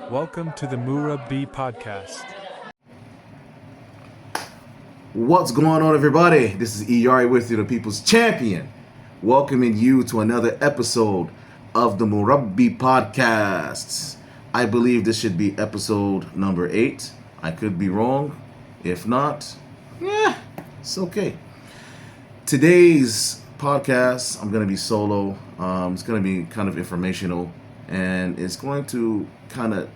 Welcome to the Murabbi Podcast. What's going on, everybody? This is Iyari with you, the People's Champion, welcoming you to another episode of the Murabbi Podcast. I believe this should be episode number 8. I could be wrong. If not, it's okay. Today's podcast, I'm going to be solo. It's going to be kind of informational, and it's going to kind of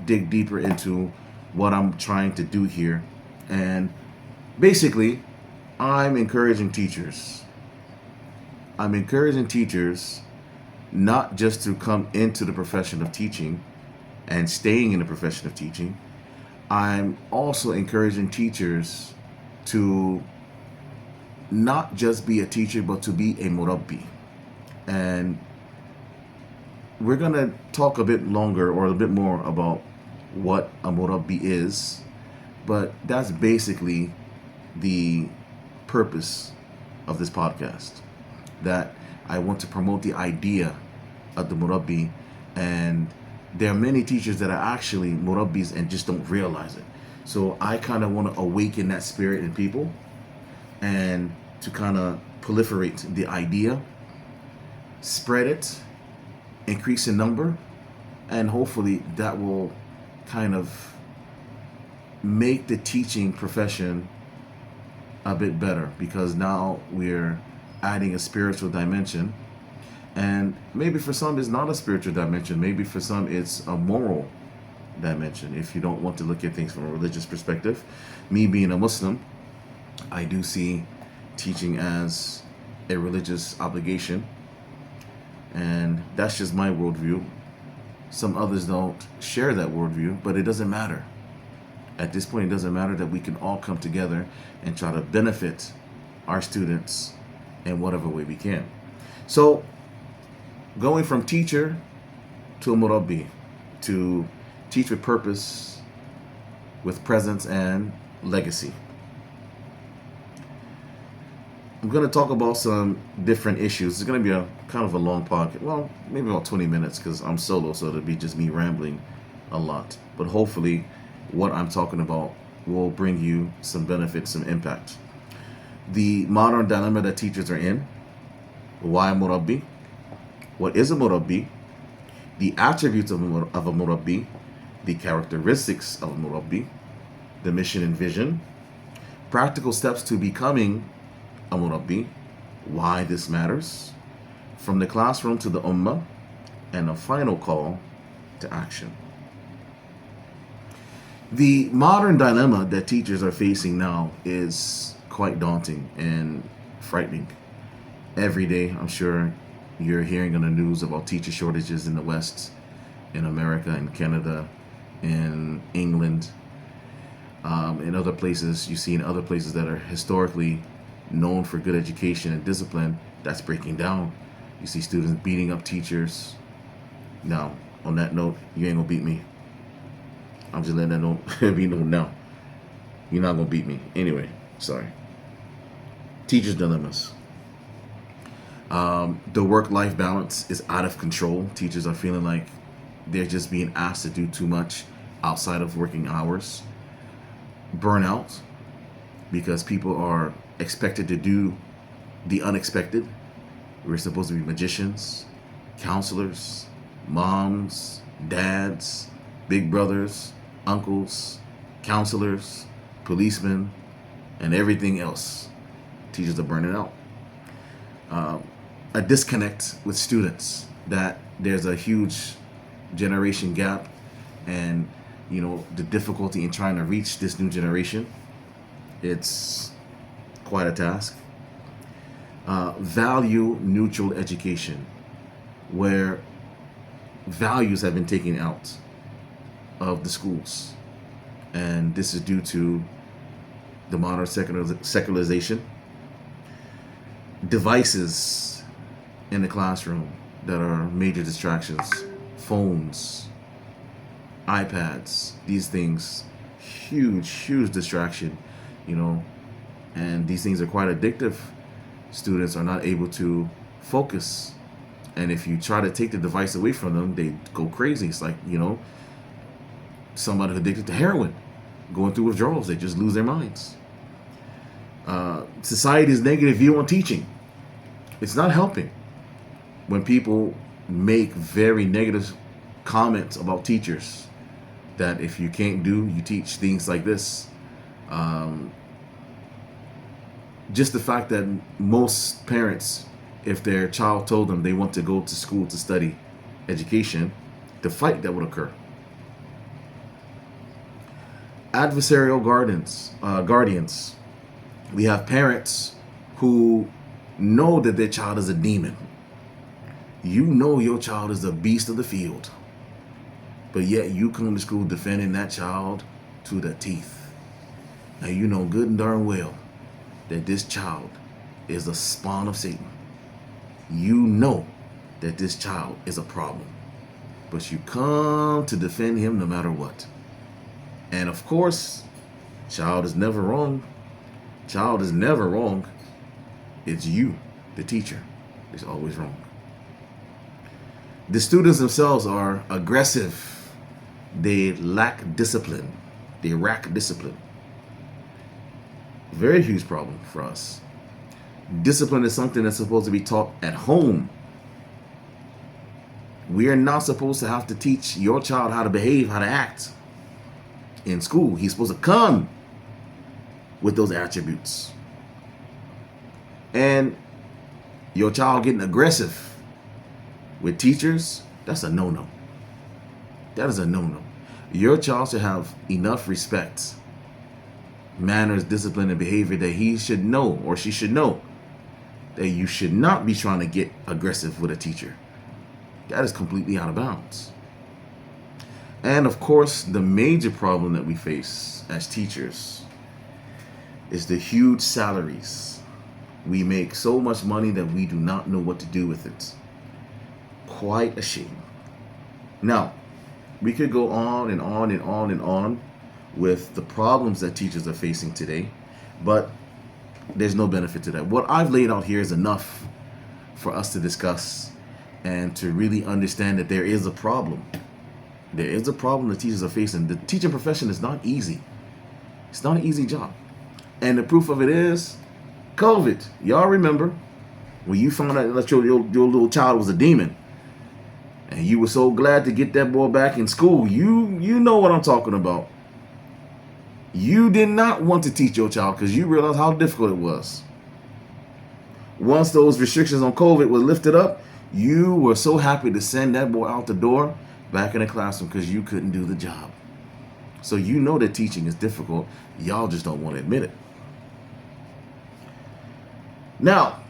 dig deeper into what I'm trying to do here. And basically, I'm encouraging teachers. Not just to come into the profession of teaching and staying in the profession of teaching. I'm also encouraging teachers to not just be a teacher, but to be a Murabbi. And we're going to talk a bit longer or a bit more about what a Murabbi is, but that's basically the purpose of this podcast, that I want to promote the idea of the Murabbi. And there are many teachers that are actually Murabbis and just don't realize it. So I kind of want to awaken that spirit in people and to kind of proliferate the idea, spread it, increase in number, and hopefully that will kind of make the teaching profession a bit better, because now we're adding a spiritual dimension. And maybe for some it's not a spiritual dimension, maybe for some it's a moral dimension, if you don't want to look at things from a religious perspective. Me being a Muslim, I do see teaching as a religious obligation, and that's just my worldview. Some others don't share that worldview, but it doesn't matter. At this point, it doesn't matter, that we can all come together and try to benefit our students in whatever way we can. So, going from teacher to a Murabbi, to teach with purpose, with presence and legacy. I'm going to talk about some different issues. It's going to be a kind of a long podcast. Well, maybe about 20 minutes because I'm solo, so it'll be just me rambling a lot. But hopefully what I'm talking about will bring you some benefit, some impact. The modern dilemma that teachers are in. Why Murabbi? What is a Murabbi? The attributes of a Murabbi, the characteristics of a Murabbi, the mission and vision, practical steps to becoming a Murabbi, why this matters, from the classroom to the Ummah, and a final call to action. The modern dilemma that teachers are facing now is quite daunting and frightening. Every day, I'm sure you're hearing on the news about teacher shortages in the West, in America, in Canada, in England, in other places. You see in other places that are historically known for good education and discipline, that's breaking down. You see students beating up teachers. Now, on that note, you ain't gonna beat me. I'm just letting that know, be known now. You're not gonna beat me. Anyway, sorry. Teachers' dilemmas. The work-life balance is out of control. Teachers are feeling like they're just being asked to do too much outside of working hours. Burnout, because people are expected to do the unexpected. We're supposed to be magicians, counselors, moms, dads, big brothers, uncles, counselors, policemen, and everything else. Teachers are burning out. A disconnect with students, that there's a huge generation gap, and the difficulty in trying to reach this new generation. It's quite a task. Value neutral education, where values have been taken out of the schools, and this is due to the modern secularization. Devices in the classroom that are major distractions, phones, iPads, these things, huge distraction, and these things are quite addictive. Students are not able to focus And if you try to take the device away from them, they go crazy. It's like, somebody addicted to heroin, going through withdrawals. They just lose their minds. Society's negative view on teaching. It's not helping when people make very negative comments about teachers, that if you can't do, you teach, things like this. Just the fact that most parents, if their child told them they want to go to school to study education, the fight that would occur. Adversarial guardians. We have parents who know that their child is a demon. You know your child is a beast of the field, but yet you come to school defending that child to the teeth. Now you know good and darn well that this child is a spawn of Satan. You know that this child is a problem, but you come to defend him no matter what. And of course, child is never wrong. Child is never wrong. It's you, the teacher, is always wrong. The students themselves are aggressive. They lack discipline. They lack discipline. Very huge problem for us. Discipline is something that's supposed to be taught at home. We are not supposed to have to teach your child how to behave, how to act in school. He's supposed to come with those attributes. And your child getting aggressive with teachers, that's a no-no. That is a no-no. Your child should have enough respect, manners, discipline, and behavior that he should know, or she should know, that you should not be trying to get aggressive with a teacher. That is completely out of bounds. And of course, the major problem that we face as teachers is the huge salaries. We make so much money that we do not know what to do with it. Quite a shame. Now, we could go on and on and on and on with the problems that teachers are facing today, but there's no benefit to that. What I've laid out here is enough for us to discuss and to really understand that there is a problem. There is a problem that teachers are facing. The teaching profession is not easy. It's not an easy job. And the proof of it is COVID. Y'all remember when you found out that your little child was a demon, and you were so glad to get that boy back in school. You know what I'm talking about. You did not want to teach your child because you realized how difficult it was. Once those restrictions on COVID were lifted up, you were so happy to send that boy out the door back in the classroom because you couldn't do the job. So you know that teaching is difficult. Y'all just don't want to admit it. Now,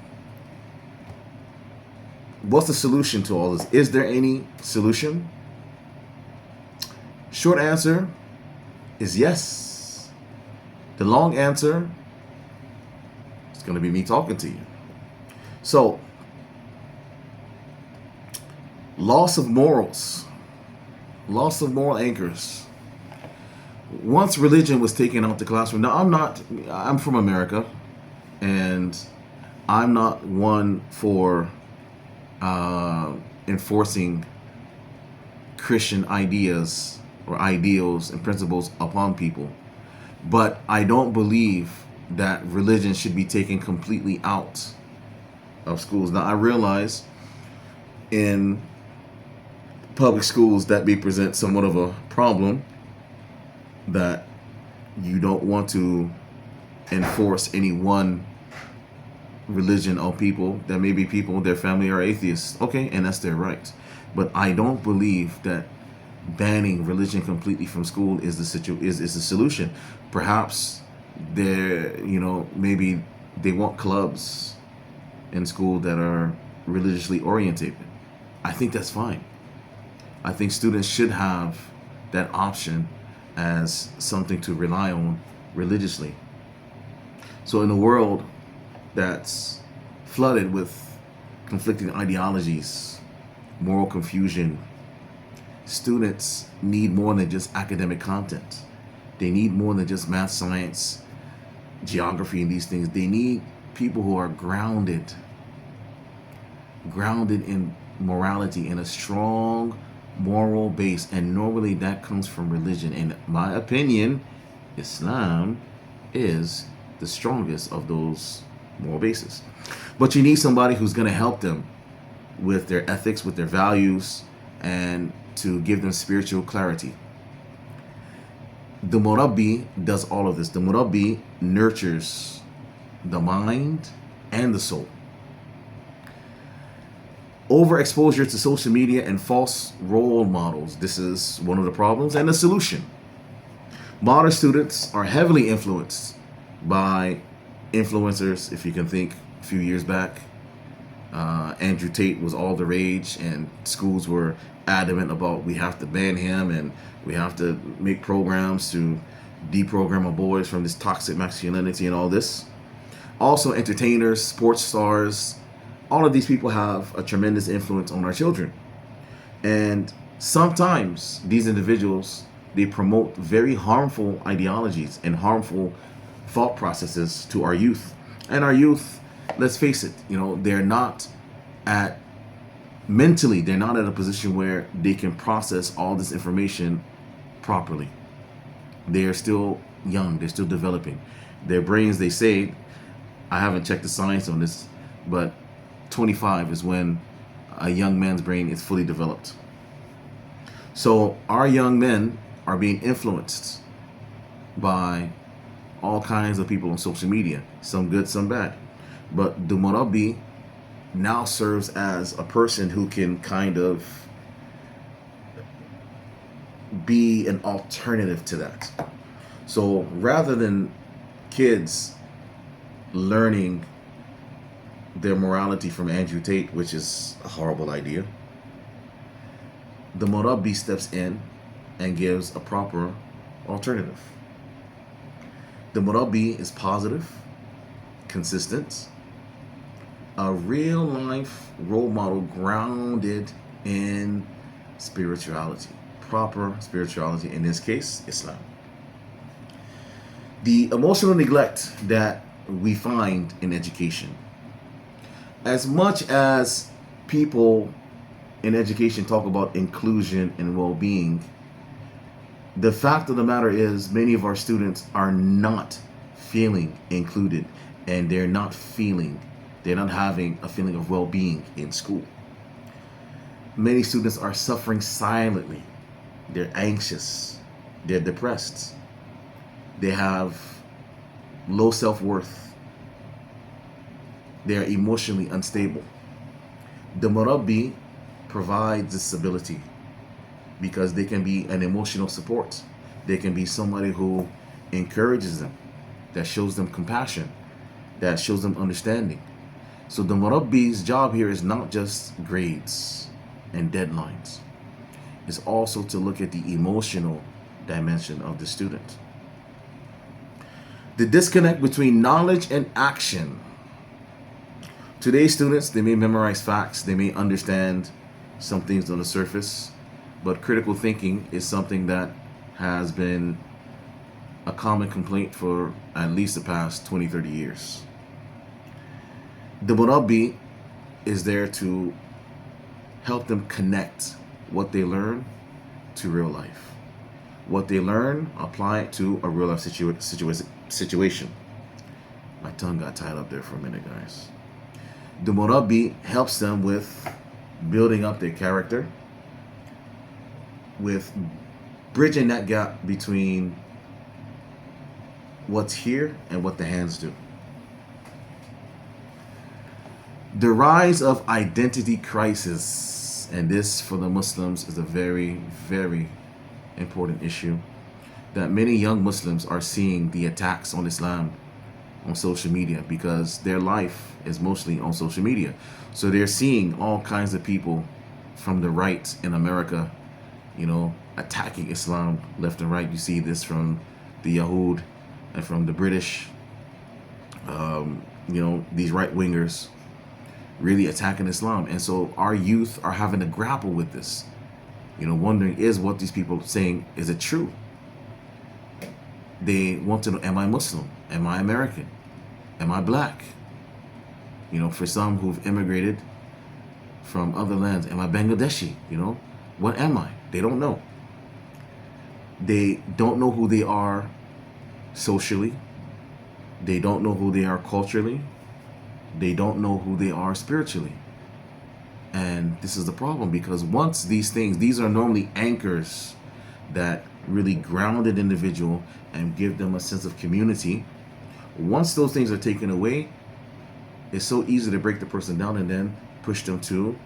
what's the solution to all this? Is there any solution? Short answer is yes. The long answer is going to be me talking to you. So, loss of morals, loss of moral anchors. Once religion was taken out the classroom, now I'm from America, and I'm not one for enforcing Christian ideas or ideals and principles upon people. But I don't believe that religion should be taken completely out of schools. Now, I realize in public schools that may present somewhat of a problem, that you don't want to enforce any one religion on people. That may be people, their family are atheists. Okay, and that's their right. But I don't believe that banning religion completely from school is the solution. Perhaps maybe they want clubs in school that are religiously orientated. I think that's fine. I think students should have that option as something to rely on religiously. So in a world that's flooded with conflicting ideologies, moral confusion, students need more than just academic content. They need more than just math, science, geography, and these things. They need people who are grounded in morality and a strong moral base, and normally that comes from religion. In my opinion, Islam is the strongest of those moral bases. But you need somebody who's going to help them with their ethics, with their values, and to give them spiritual clarity. The Murabbi does all of this. The Murabbi nurtures the mind and the soul. Overexposure to social media and false role models. This is one of the problems and the solution. Modern students are heavily influenced by influencers. If you can think a few years back, Andrew Tate was all the rage, and schools were adamant about we have to ban him and we have to make programs to deprogram our boys from this toxic masculinity and all this. Also, entertainers, sports stars, all of these people have a tremendous influence on our children. And sometimes these individuals, they promote very harmful ideologies and harmful thought processes to our youth. And our youth, let's face it, they're not mentally, they're not at a position where they can process all this information properly. They're still young, they're still developing. Their brains, they say, I haven't checked the science on this, but 25 is when a young man's brain is fully developed. So our young men are being influenced by all kinds of people on social media, some good, some bad. But the Murabbi now serves as a person who can kind of be an alternative to that. So rather than kids learning their morality from Andrew Tate, which is a horrible idea, the Murabbi steps in and gives a proper alternative. The Murabbi is positive, consistent, a real life role model grounded in spirituality, proper spirituality, in this case, Islam. The emotional neglect that we find in education, as much as people in education talk about inclusion and well-being, the fact of the matter is many of our students are not feeling included, and they're not having a feeling of well-being in school. Many students are suffering silently. They're anxious, they're depressed, they have low self-worth, they are emotionally unstable. The Murabbi provides this stability because they can be an emotional support. They can be somebody who encourages them, that shows them compassion, that shows them understanding. So the Murabbi's job here is not just grades and deadlines. It's also to look at the emotional dimension of the student. The disconnect between knowledge and action. Today's students, they may memorize facts, they may understand some things on the surface, but critical thinking is something that has been a common complaint for at least the past 20, 30 years. The Murabbi is there to help them connect what they learn to real life. What they learn, apply it to a real life situation. My tongue got tied up there for a minute, guys. The Murabbi helps them with building up their character, with bridging that gap between what's here and what the hands do. The rise of identity crisis, and this for the Muslims is a very, very important issue, that many young Muslims are seeing the attacks on Islam on social media because their life is mostly on social media. So they're seeing all kinds of people from the right in America, attacking Islam left and right. You see this from the Yahud and from the British, these right-wingers really attacking Islam. And so our youth are having to grapple with this, wondering, is what these people are saying, is it true? They want to know, am I Muslim? Am I American? Am I black? For some who've immigrated from other lands. Am I Bangladeshi? What am I? They don't know. They don't know who they are socially. They don't know who they are culturally. They don't know who they are spiritually. And this is the problem, because once these are normally anchors that really ground an individual and give them a sense of community. Once those things are taken away, it's so easy to break the person down and then push them to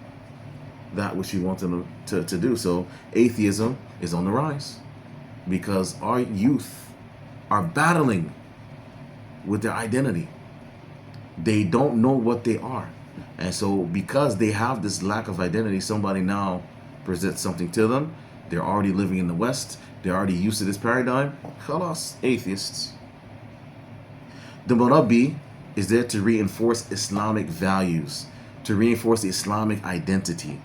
that which you want them to do. So atheism is on the rise because our youth are battling with their identity. They don't know what they are. And so because they have this lack of identity, somebody now presents something to them. They're already living in the West. They're already used to this paradigm. Khalas, atheists. The Murabbi is there to reinforce Islamic values, to reinforce the Islamic identity,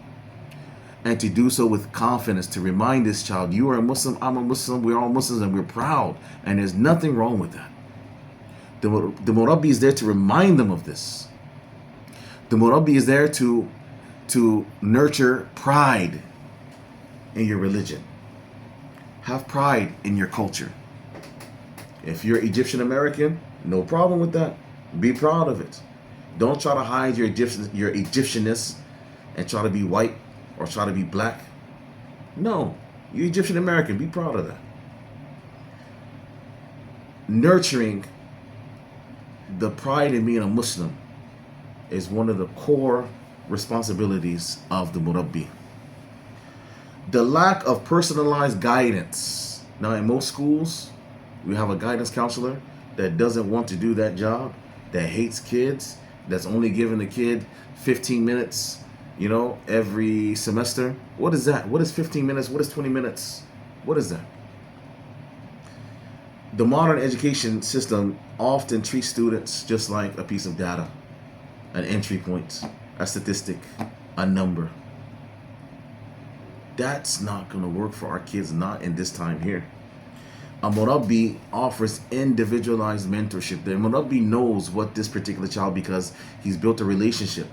and to do so with confidence, to remind this child, you are a Muslim, I'm a Muslim, we're all Muslims, and we're proud, and there's nothing wrong with that. The Murabbi is there to remind them of this. The Murabbi is there to nurture pride in your religion. Have pride in your culture. If you're Egyptian American, no problem with that. Be proud of it. Don't try to hide your Egyptianness and try to be white or try to be black. No, you're Egyptian American. Be proud of that. Nurturing the pride in being a Muslim is one of the core responsibilities of the Murabbi. The lack of personalized guidance. Now, in most schools, we have a guidance counselor that doesn't want to do that job, that hates kids, that's only giving the kid 15 minutes, every semester. What is that? What is 15 minutes? What is 20 minutes? What is that? The modern education system often treats students just like a piece of data, an entry point, a statistic, a number. That's not going to work for our kids, not in this time here. A Murabbi offers individualized mentorship. The Murabbi knows what this particular child, because he's built a relationship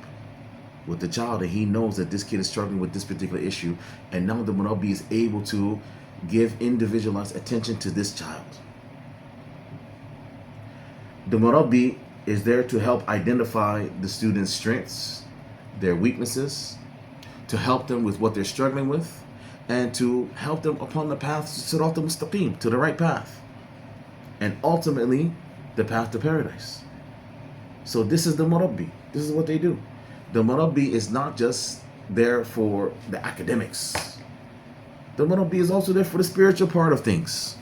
with the child and he knows that this kid is struggling with this particular issue. And now the Murabbi is able to give individualized attention to this child. The Murabbi is there to help identify the student's strengths, their weaknesses, to help them with what they're struggling with, and to help them upon the path to Sirat al-Mustaqim, to the right path, and ultimately the path to paradise. So this is the Murabbi. This is what they do. The Murabbi is not just there for the academics. The Murabbi is also there for the spiritual part of things.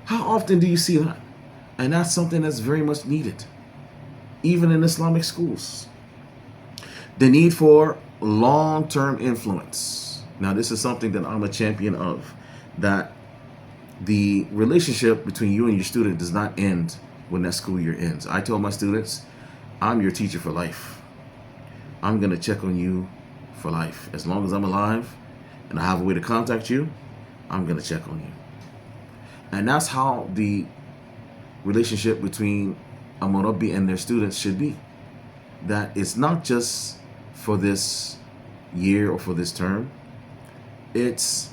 How often do you see that? And that's something that's very much needed, even in Islamic schools. The need for long-term influence. Now, this is something that I'm a champion of, that the relationship between you and your student does not end when that school year ends. I tell my students, I'm your teacher for life. I'm going to check on you for life. As long as I'm alive and I have a way to contact you, I'm going to check on you. And that's how the relationship between a Murabbi and their students should be. That it's not just for this year or for this term. It's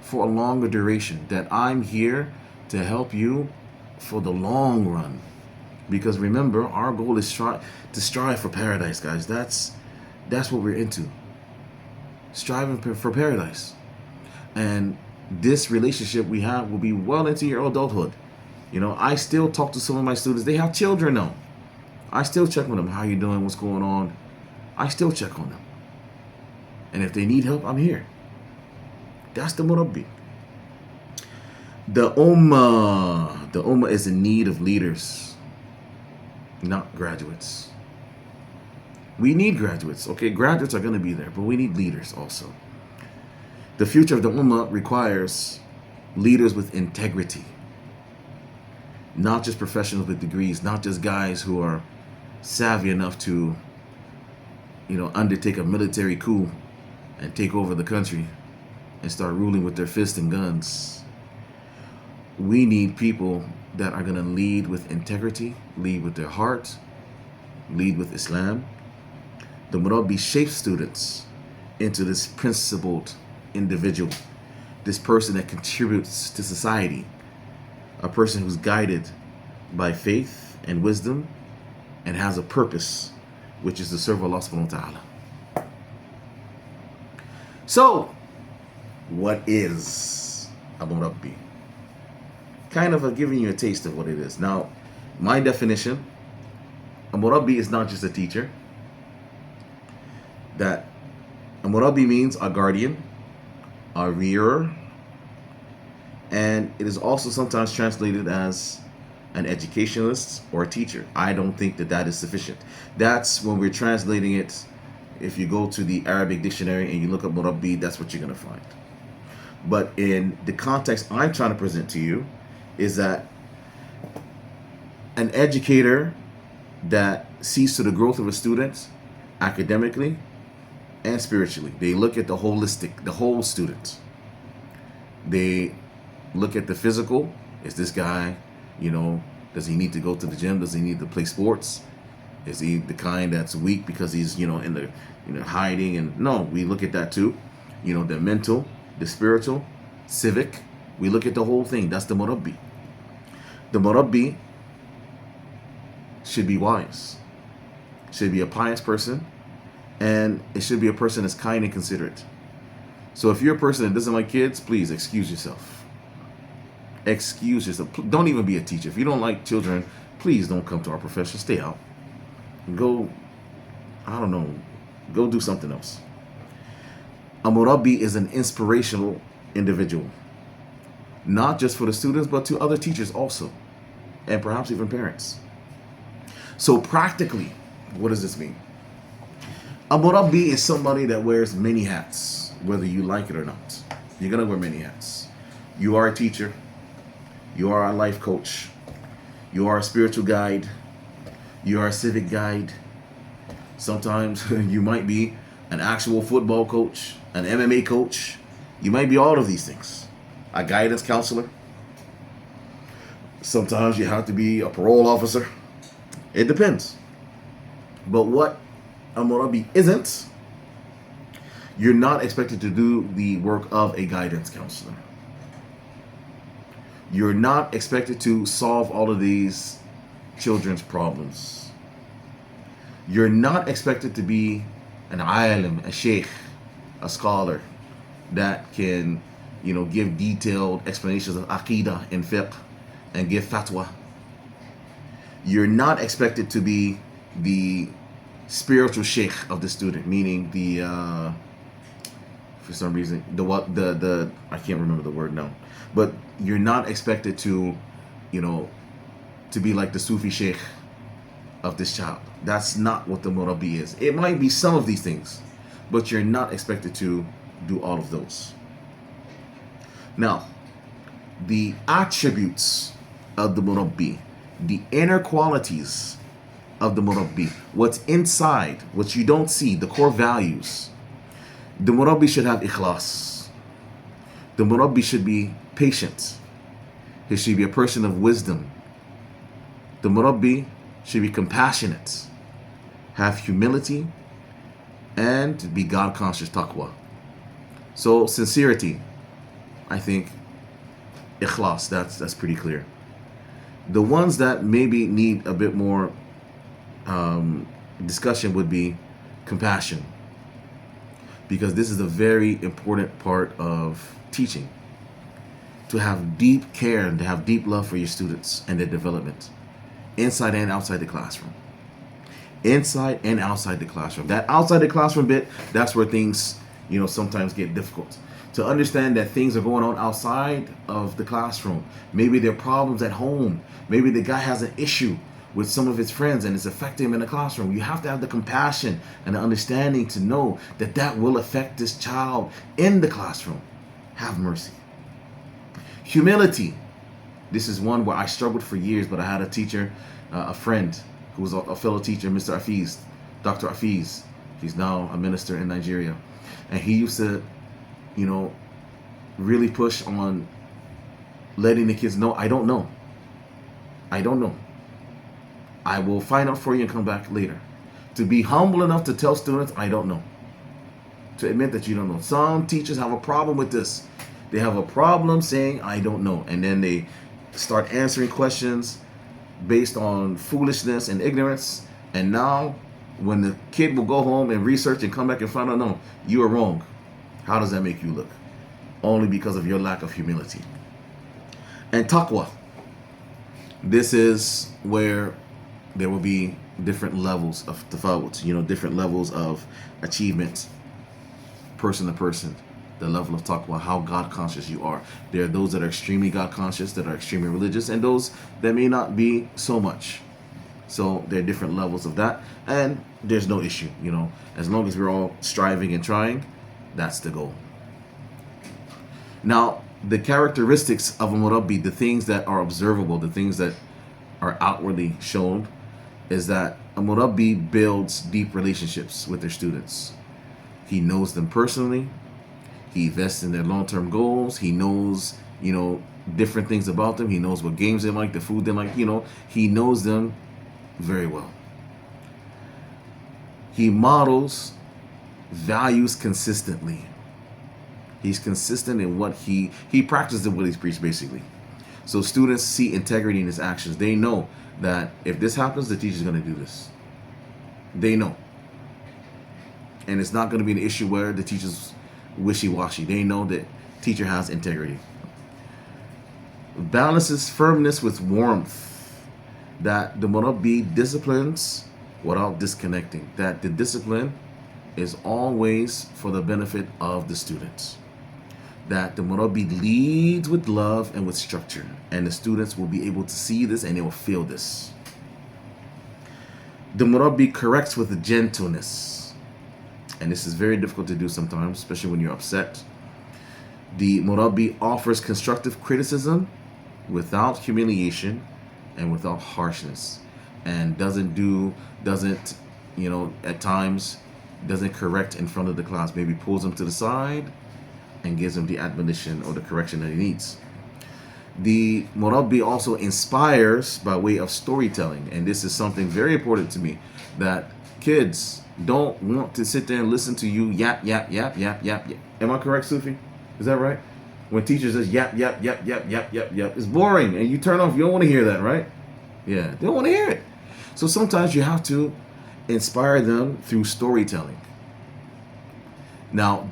for a longer duration. That I'm here to help you for the long run. Because remember, our goal is to strive for paradise, guys. That's what we're into. Striving for paradise. And this relationship we have will be well into your adulthood. I still talk to some of my students. They have children now. I still check on them. How you doing? What's going on? I still check on them. And if they need help, I'm here. That's the Murabbi. The Ummah is in need of leaders, not graduates. We need graduates. Okay, graduates are going to be there, but we need leaders also. The future of the Ummah requires leaders with integrity. Not just professionals with degrees, not just guys who are savvy enough to, undertake a military coup and take over the country and start ruling with their fists and guns. We need people that are going to lead with integrity, lead with their heart, lead with Islam, The Murabbi shapes students into this principled individual, this person that contributes to society, a person who's guided by faith and wisdom and has a purpose, which is to serve Allah subhanahu wa ta'ala. So, what is a Murabbi? Kind of giving you a taste of what it is. Now, my definition, a Murabbi is not just a teacher. That a Murabbi means a guardian, a rearer, and it is also sometimes translated as an educationalist or a teacher. I don't think that that is sufficient. That's when we're translating it. If you go to the Arabic dictionary and you look up Murabbi, that's what you're going to find. But in the context I'm trying to present to you is that an educator that sees to the growth of a student academically and spiritually. They look at the holistic, the whole student. They look at the physical. Is this guy, does he need to go to the gym? Does he need to play sports? Is he the kind that's weak because he's, in the, hiding? And no, we look at that too. The mental, the spiritual, civic. We look at the whole thing. That's the Murabbi. The Murabbi should be wise, should be a pious person, and it should be a person that's kind and considerate. So if you're a person that doesn't like kids, please excuse yourself. Excuse yourself. Don't even be a teacher. If you don't like children, please don't come to our profession. Stay out. Go, go do something else. A Murabbi is an inspirational individual, not just for the students, but to other teachers also, and perhaps even parents. So practically, what does this mean? A Murabbi is somebody that wears many hats, whether you like it or not. You're going to wear many hats. You are a teacher. You are a life coach. You are a spiritual guide. You are a civic guide. Sometimes you might be an actual football coach, an MMA coach. You might be all of these things. A guidance counselor. Sometimes you have to be a parole officer. It depends. But what a Murabbi isn't, you're not expected to do the work of a guidance counselor. You're not expected to solve all of these children's problems. You're not expected to be an alim, a sheikh, a scholar that can, give detailed explanations of aqidah and fiqh and give fatwa. You're not expected to be the spiritual sheikh of the student, meaning the for some reason the I can't remember the word now, but you're not expected to to be like the Sufi sheikh of this child. That's not what the Murabbi is. It might be some of these things, but you're not expected to do all of those. Now, the attributes of the Murabbi, the inner qualities of the Murabbi, what's inside, what you don't see, the core values. The Murabbi should have ikhlas. The Murabbi should be patient. He should be a person of wisdom. The Murabbi should be compassionate, have humility, and be God-conscious, taqwa. So sincerity, I think, ikhlas, that's pretty clear. The ones that maybe need a bit more discussion would be compassion, because this is a very important part of teaching. To have deep care and to have deep love for your students and their development, inside and outside the classroom. Inside and outside the classroom. That outside the classroom bit, that's where things, sometimes get difficult. To understand that things are going on outside of the classroom. Maybe there are problems at home. Maybe the guy has an issue with some of his friends and it's affecting him in the classroom. You have to have the compassion and the understanding to know that that will affect this child in the classroom. Have mercy. Humility. This is one where I struggled for years, but I had a teacher, a friend who was a fellow teacher, Mr. Afiz, Dr. Afiz. He's now a minister in Nigeria. And he used to, really push on letting the kids know, I don't know. I will find out for you and come back later. to be humble enough to tell students, I don't know. To admit that you don't know. Some teachers have a problem with this. They have a problem saying, I don't know. And then they start answering questions based on foolishness and ignorance. And now, when the kid will go home and research and come back and find out, no, you are wrong. How does that make you look? Only because of your lack of humility. And taqwa. This is where there will be different levels of tafawut, different levels of achievement, person to person, the level of taqwa, how God conscious you are. There are those that are extremely God conscious, that are extremely religious, and those that may not be so much. So there are different levels of that, and there's no issue, as long as we're all striving and trying, that's the goal. Now, the characteristics of a Murabbi, the things that are observable, the things that are outwardly shown, is that a Murabbi builds deep relationships with their students. He knows them personally. He invests in their long-term goals. He knows, different things about them. He knows what games they like, the food they like, he knows them very well. He models values consistently. He's consistent in what he practices what he's preached, basically. So students see integrity in his actions. They know that if this happens, the teacher's going to do this. They know. And it's not going to be an issue where the teacher's wishy-washy. They know that teacher has integrity. Balances firmness with warmth. That the Murabbi disciplines without disconnecting. That the discipline is always for the benefit of the students. That the Murabbi leads with love and with structure. And the students will be able to see this and they will feel this. The Murabbi corrects with gentleness. And this is very difficult to do sometimes, especially when you're upset. The Murabbi offers constructive criticism without humiliation and without harshness. And doesn't at times, doesn't correct in front of the class. Maybe pulls them to the side and gives them the admonition or the correction that he needs. The Murabbi also inspires by way of storytelling. And this is something very important to me, that kids don't want to sit there and listen to you yap. Am I correct, Sufi? Is that right? When teachers just yap. It's boring and you turn off. You don't want to hear that, right? Yeah, they don't want to hear it. So sometimes you have to inspire them through storytelling. Now,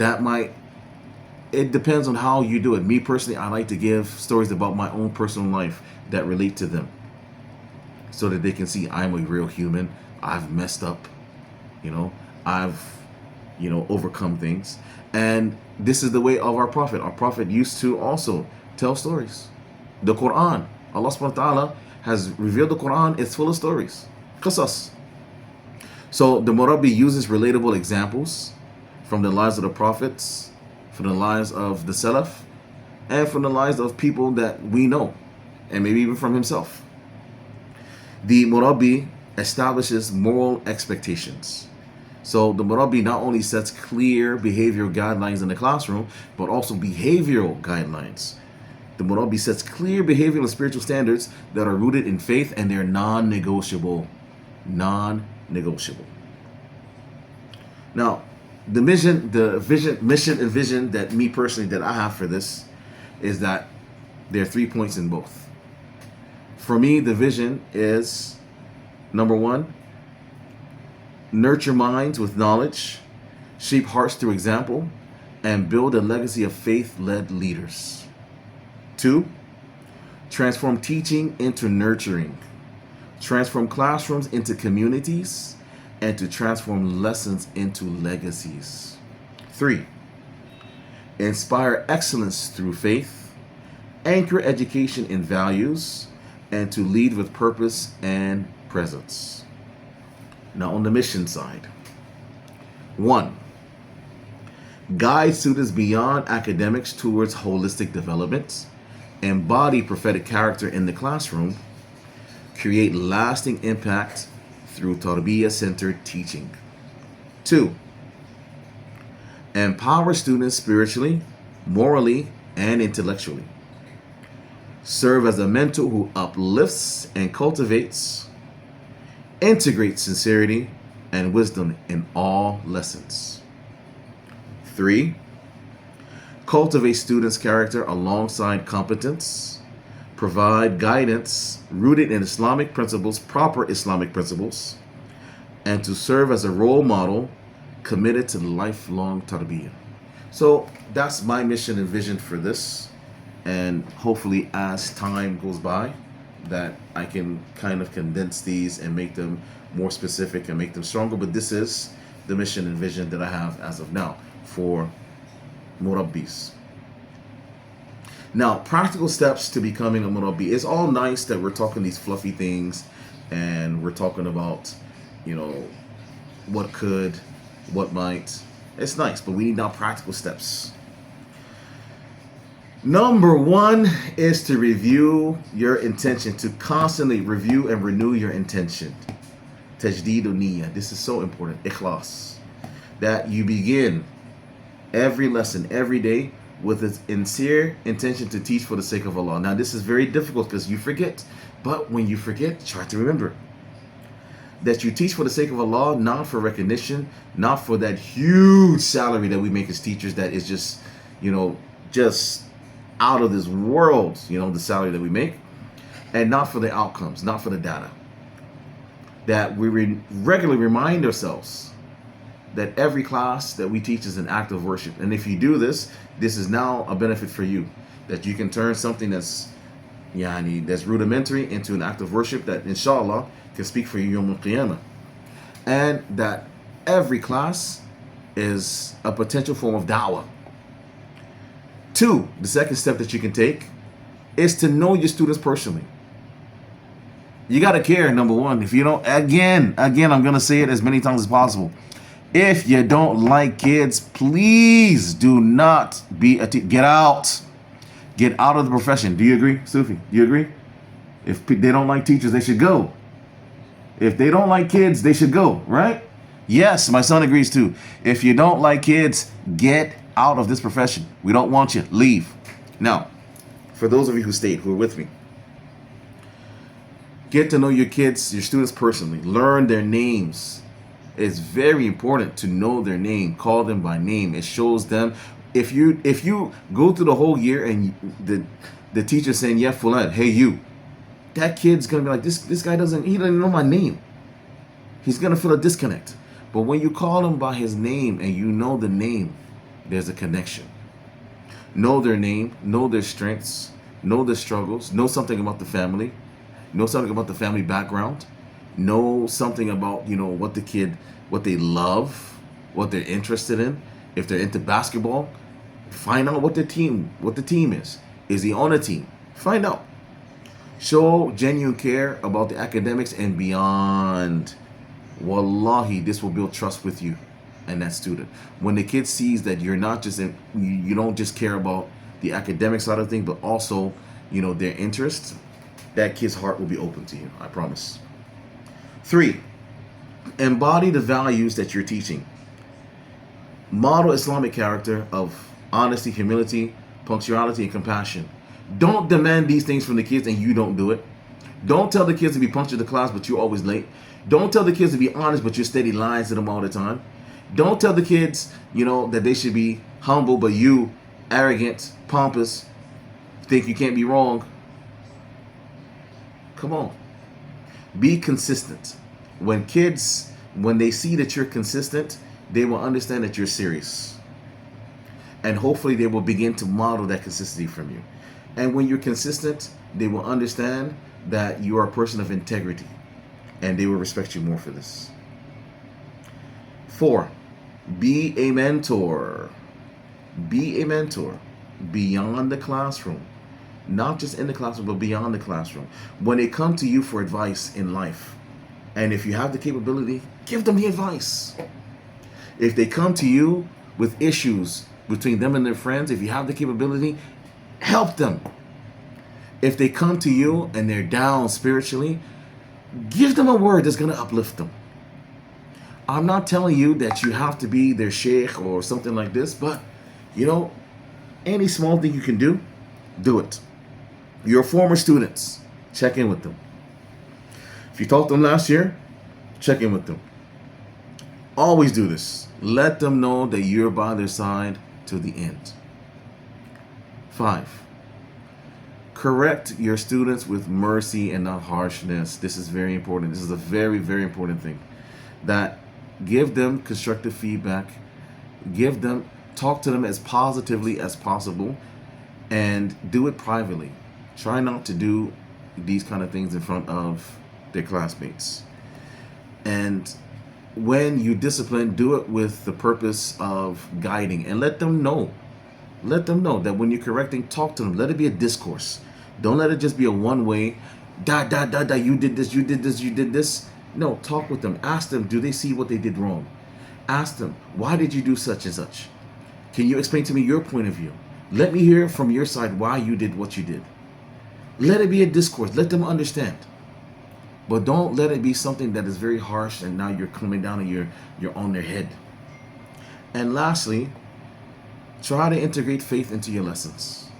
it depends on how you do it. Me personally, I like to give stories about my own personal life that relate to them, so that they can see I'm a real human. I've messed up, I've, overcome things. And this is the way of our Prophet. Our Prophet used to also tell stories. The Quran, Allah subhanahu wa ta'ala has revealed the Quran. It's full of stories. Qasas. So the Murabbi uses relatable examples from the lives of the prophets, from the lives of the Salaf, and from the lives of people that we know, and maybe even from himself. The Murabbi establishes moral expectations. So the Murabbi not only sets clear behavioral guidelines in the classroom, but also behavioral guidelines. The Murabbi sets clear behavioral and spiritual standards that are rooted in faith, and they're non-negotiable. Non-negotiable. Now, the mission and vision that me personally, that I have for this, is that there are 3 points in both. For me, the vision is, number 1, nurture minds with knowledge, shape hearts through example, and build a legacy of faith-led leaders. 2, transform teaching into nurturing, transform classrooms into communities, and to transform lessons into legacies. 3, inspire excellence through faith, anchor education in values, and to lead with purpose and presence. Now, on the mission side, 1, guide students beyond academics towards holistic development, embody prophetic character in the classroom, create lasting impact through Tarbiyah-centered teaching. 2, empower students spiritually, morally, and intellectually. Serve as a mentor who uplifts and cultivates, integrates sincerity, and wisdom in all lessons. 3. Cultivate students' character alongside competence. Provide guidance rooted in Islamic principles, proper Islamic principles, and to serve as a role model committed to lifelong tarbiyah. So that's my mission and vision for this. And hopefully as time goes by, that I can kind of condense these and make them more specific and make them stronger. But this is the mission and vision that I have as of now for Murabbis. Now, practical steps to becoming a Murabbi. It's all nice that we're talking these fluffy things and we're talking about, what could, what might. It's nice, but we need now practical steps. Number 1 is to review your intention, to constantly review and renew your intention. Tajdeed niyyah. This is so important. Ikhlas. That you begin every lesson, every day, with a sincere intention to teach for the sake of Allah. Now, this is very difficult because you forget. But when you forget, try to remember that you teach for the sake of Allah, not for recognition, not for that huge salary that we make as teachers that is just, just out of this world, the salary that we make, and not for the outcomes, not for the data. That we regularly remind ourselves that every class that we teach is an act of worship. And if you do this, this is now a benefit for you, that you can turn something that's rudimentary into an act of worship that inshallah can speak for you Yawm al-Qiyamah. And that every class is a potential form of da'wah. 2, the second step that you can take is to know your students personally. You got to care, number 1. If you don't, again, I'm going to say it as many times as possible. If you don't like kids, please do not be a teacher. Get out. Get out of the profession. Do you agree, Sufi? Do you agree? If they don't like teachers, they should go. If they don't like kids, they should go, right? Yes, my son agrees too. If you don't like kids, get out of this profession. We don't want you. Leave. Now, for those of you who stayed, who are with me, get to know your kids, your students personally. Learn their names. It's very important to know their name. Call them by name. It shows them. If you go through the whole year and the teacher saying, yeah, Fulan, hey you, that kid's gonna be like, this guy doesn't know my name. He's gonna feel a disconnect. But when you call him by his name and you know the name, there's a connection. Know their name, know their strengths, know their struggles, know something about the family, know something about the family background, know something about, what they love, what they're interested in. If they're into basketball, find out what the team is. Is he on a team? Find out. Show genuine care about the academics and beyond. Wallahi, this will build trust with you and that student. When the kid sees that you're not just you don't just care about the academic side of things, but also, their interests, that kid's heart will be open to you. I promise. 3, embody the values that you're teaching. Model Islamic character of honesty, humility, punctuality, and compassion. Don't demand these things from the kids and you don't do it. Don't tell the kids to be punctual to class, but you're always late. Don't tell the kids to be honest, but you're steady lying to them all the time. Don't tell the kids, that they should be humble, but you, arrogant, pompous, think you can't be wrong. Come on. Be consistent. When they see that you're consistent, they will understand that you're serious. And hopefully they will begin to model that consistency from you. And when you're consistent, they will understand that you are a person of integrity. And they will respect you more for this. 4, be a mentor. Be a mentor beyond the classroom. Not just in the classroom, but beyond the classroom. When they come to you for advice in life, and if you have the capability, give them the advice. If they come to you with issues between them and their friends, if you have the capability, help them. If they come to you and they're down spiritually, give them a word that's going to uplift them. I'm not telling you that you have to be their sheikh or something like this, but, any small thing you can do it. Your former students, check in with them. If you talked to them last year, check in with them. Always do this. Let them know that you're by their side to the end. 5. Correct your students with mercy and not harshness. This is very important. This is a very, very important thing. That give them constructive feedback. Talk to them as positively as possible, and do it privately. Try not to do these kind of things in front of their classmates. And when you discipline, do it with the purpose of guiding, and let them know that when you're correcting, talk to them. Let it be a discourse. Don't let it just be a one-way, you did this. No, talk with them. Ask them, do they see what they did wrong? Ask them, why did you do such and such? Can you explain to me your point of view? Let me hear from your side why you did what you did. Let it be a discourse. Let them understand. But don't let it be something that is very harsh and now you're coming down and you're on their head. And lastly, try to integrate faith into your lessons.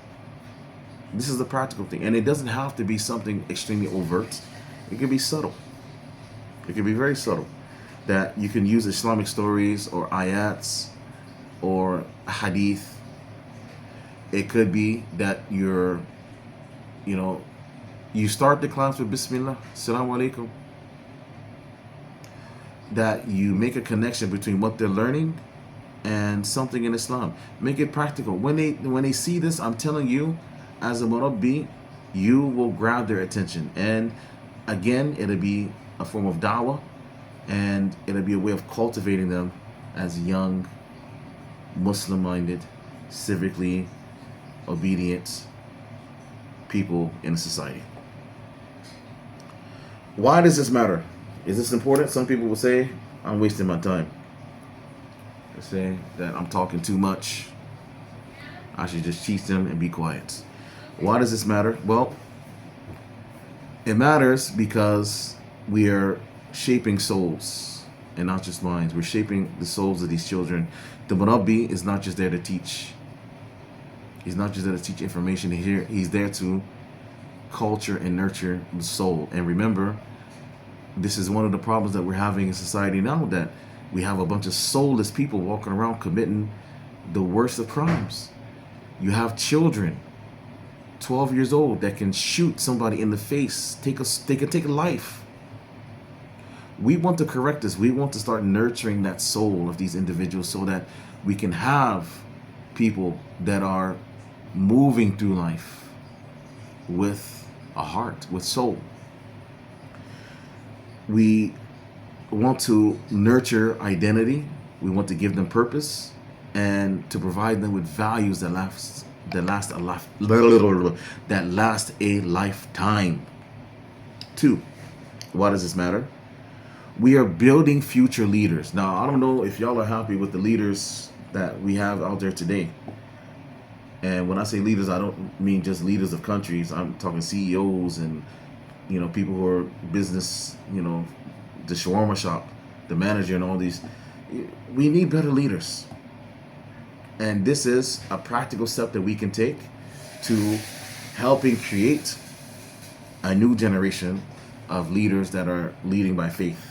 This is the practical thing. And it doesn't have to be something extremely overt. It can be subtle. It can be very subtle. That you can use Islamic stories or ayats or hadith. It could be that you start the class with Bismillah, Salaam Alaikum. That you make a connection between what they're learning and something in Islam. Make it practical. When they see this, I'm telling you, as a Murabbi, you will grab their attention. And again, it'll be a form of da'wah, and it'll be a way of cultivating them as young, Muslim-minded, civically obedient people in society. Why does this matter? Is this important? Some people will say, I'm wasting my time. They say that I'm talking too much. I should just teach them and be quiet. Why does this matter? Well, it matters because we are shaping souls and not just minds. We're shaping the souls of these children. The Murabbi is not just there to teach. He's not just there to teach information. He's there to culture and nurture the soul. And remember, this is one of the problems that we're having in society now, that we have a bunch of soulless people walking around committing the worst of crimes. You have children, 12 years old, that can shoot somebody in the face, they can take a life. We want to correct this. We want to start nurturing that soul of these individuals so that we can have people that are moving through life with a heart, with soul. We want to nurture identity. We want to give them purpose and to provide them with values that last a lifetime. 2, why does this matter? We are building future leaders. Now, I don't know if y'all are happy with the leaders that we have out there today. And when I say leaders, I don't mean just leaders of countries. I'm talking CEOs and, people who are business, the shawarma shop, the manager and all these. We need better leaders. And this is a practical step that we can take to helping create a new generation of leaders that are leading by faith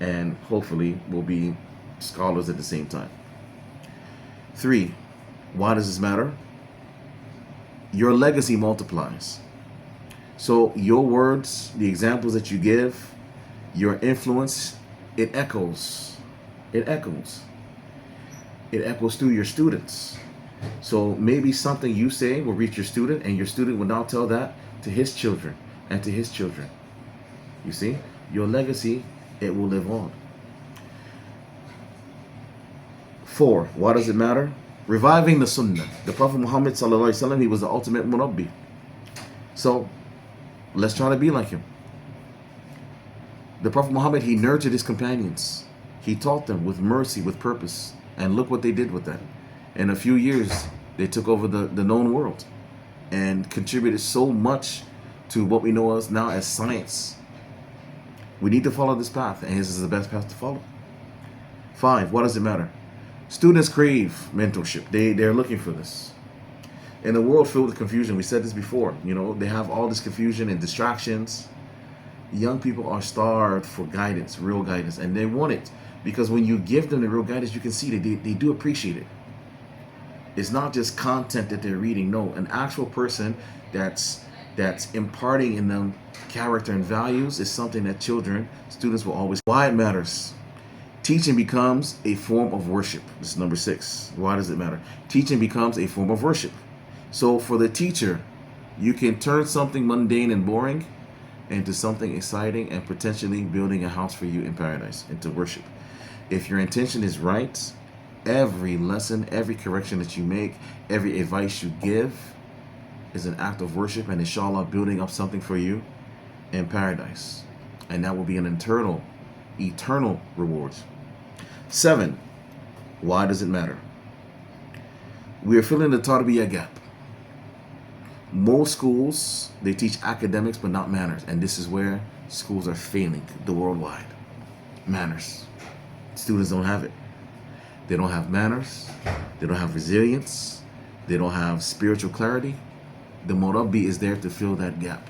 and hopefully will be scholars at the same time. 3, why does this matter? Your legacy multiplies. So your words, the examples that you give, your influence, it echoes. It echoes through your students. So maybe something you say will reach your student, and your student will now tell that to his children and to his children. You see, your legacy, it will live on. 4, why does it matter? Reviving the Sunnah. The Prophet Muhammad sallallahu alaihi wasallam, he was the ultimate Murabbi. So let's try to be like him. The Prophet Muhammad, he nurtured his companions. He taught them with mercy, with purpose. And look what they did with that. In a few years, they took over the known world and contributed so much to what we know now as science. We need to follow this path, and this is the best path to follow. 5, what does it matter? Students crave mentorship. They're looking for this. In a world filled with confusion, we said this before, they have all this confusion and distractions. Young people are starved for guidance, real guidance, and they want it. Because when you give them the real guidance, you can see that they do appreciate it. It's not just content that they're reading. No, an actual person that's imparting in them character and values is something that students will always. Why it matters. Teaching becomes a form of worship. This is number 6. Why does it matter? Teaching becomes a form of worship. So for the teacher, you can turn something mundane and boring into something exciting and potentially building a house for you in paradise, into worship. If your intention is right, every lesson, every correction that you make, every advice you give is an act of worship, and inshallah building up something for you in paradise. And that will be an eternal reward. 7. Why does it matter? We are filling the Tarbiyah gap. Most schools, they teach academics but not manners. And this is where schools are failing the worldwide. Manners. Students don't have it. They don't have manners. They don't have resilience. They don't have spiritual clarity. The Murabbi is there to fill that gap.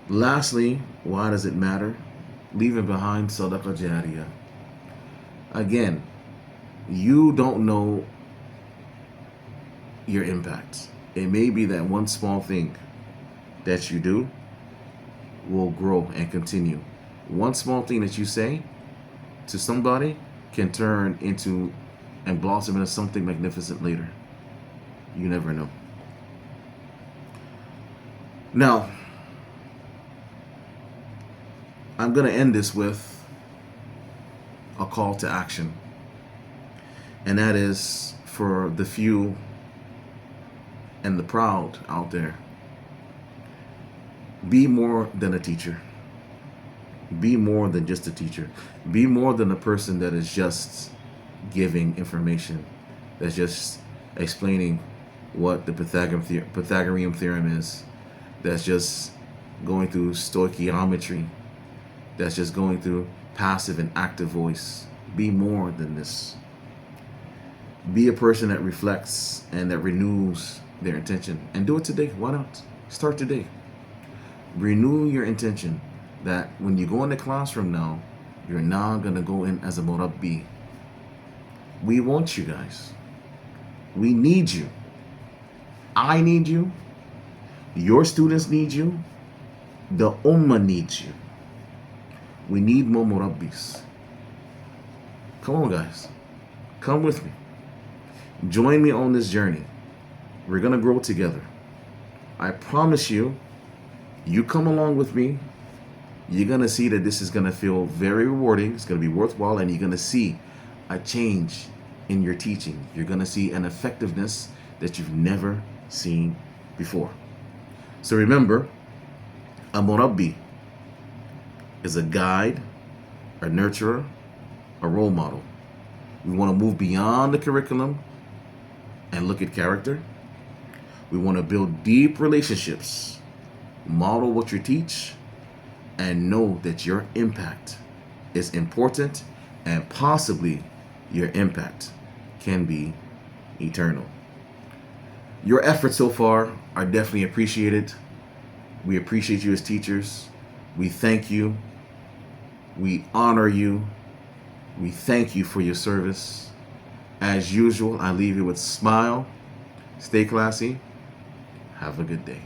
Lastly, why does it matter? Leaving behind Sadaqah Jariyah. Again, you don't know your impact. It may be that one small thing that you do will grow and continue. One small thing that you say to somebody can turn into and blossom into something magnificent later. You never know. Now, I'm going to end this with a call to action. And that is for the few and the proud out there. Be more than a teacher. Be more than just a teacher. Be more than a person that is just giving information, that's just explaining what the Pythagorean theorem is, that's just going through stoichiometry, that's just going through passive and active voice. Be more than this. Be a person that reflects and that renews their intention. And do it today. Why not? Start today. Renew your intention that when you go in the classroom now, you're not going to go in as a Murabbi. We want you guys. We need you. I need you. Your students need you. The Ummah needs you. We need more Murabbis. Come on, guys. Come with me. Join me on this journey. We're going to grow together. I promise you, you come along with me, you're going to see that this is going to feel very rewarding. It's going to be worthwhile, and you're going to see a change in your teaching. You're going to see an effectiveness that you've never seen before. So remember, a Murabbi is a guide, a nurturer, a role model. We want to move beyond the curriculum and look at character. We want to build deep relationships, model what you teach, and know that your impact is important, and possibly your impact can be eternal. Your efforts so far are definitely appreciated. We appreciate you as teachers. We thank you. We honor you. We thank you for your service. As usual, I leave you with a smile. Stay classy. Have a good day.